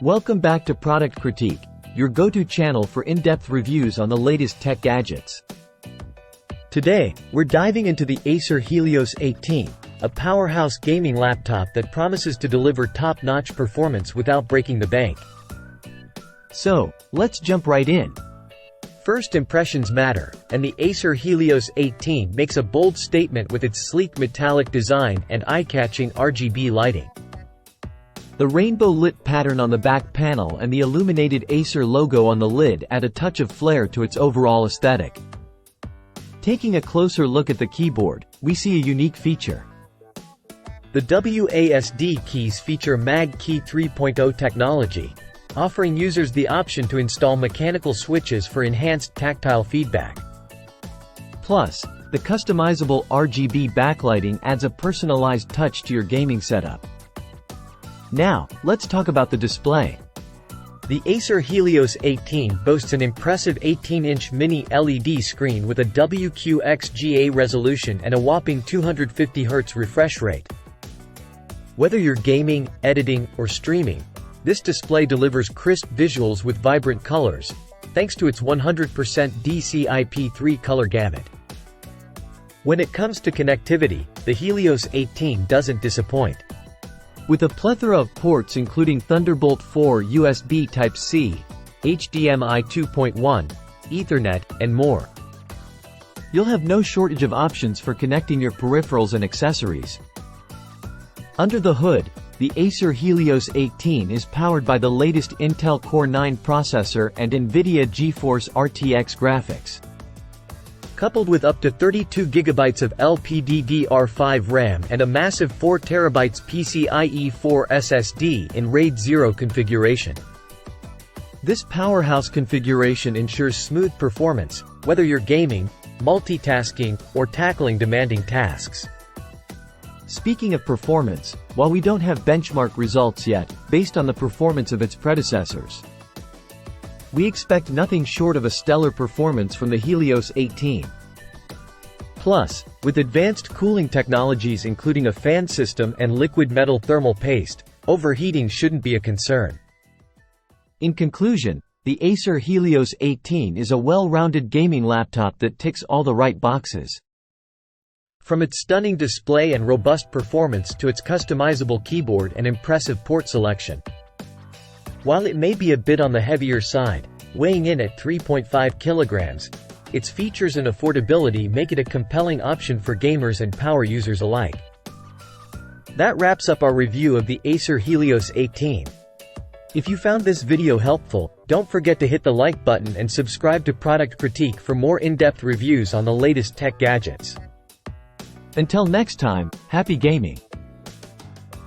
Welcome back to Product Critique, your go-to channel for in-depth reviews on the latest tech gadgets. Today, we're diving into the Acer Helios 18, a powerhouse gaming laptop that promises to deliver top-notch performance without breaking the bank. So, let's jump right in. First impressions matter, and the Acer Helios 18 makes a bold statement with its sleek metallic design and eye-catching RGB lighting. The rainbow-lit pattern on the back panel and the illuminated Acer logo on the lid add a touch of flair to its overall aesthetic. Taking a closer look at the keyboard, we see a unique feature. The WASD keys feature Mag Key 3.0 technology, offering users the option to install mechanical switches for enhanced tactile feedback. Plus, the customizable RGB backlighting adds a personalized touch to your gaming setup. Now, let's talk about the display. The Acer Helios 18 boasts an impressive 18-inch mini LED screen with a WQXGA resolution and a whopping 250Hz refresh rate. Whether you're gaming, editing, or streaming, this display delivers crisp visuals with vibrant colors, thanks to its 100% DCI-P3 color gamut. When it comes to connectivity, the Helios 18 doesn't disappoint. With a plethora of ports including Thunderbolt 4 USB Type-C, HDMI 2.1, Ethernet, and more. You'll have no shortage of options for connecting your peripherals and accessories. Under the hood, the Acer Helios 18 is powered by the latest Intel Core 9 processor and NVIDIA GeForce RTX graphics. Coupled with up to 32GB of LPDDR5 RAM and a massive 4TB PCIe 4 SSD in RAID 0 configuration. This powerhouse configuration ensures smooth performance, whether you're gaming, multitasking, or tackling demanding tasks. Speaking of performance, while we don't have benchmark results yet, based on the performance of its predecessors, we expect nothing short of a stellar performance from the Helios 18. Plus, with advanced cooling technologies including a fan system and liquid metal thermal paste, overheating shouldn't be a concern. In conclusion, the Acer Helios 18 is a well-rounded gaming laptop that ticks all the right boxes. From its stunning display and robust performance to its customizable keyboard and impressive port selection. While it may be a bit on the heavier side, weighing in at 3.5 kilograms, its features and affordability make it a compelling option for gamers and power users alike. That wraps up our review of the Acer Helios 18. If you found this video helpful, don't forget to hit the like button and subscribe to Product Critique for more in-depth reviews on the latest tech gadgets. Until next time, happy gaming!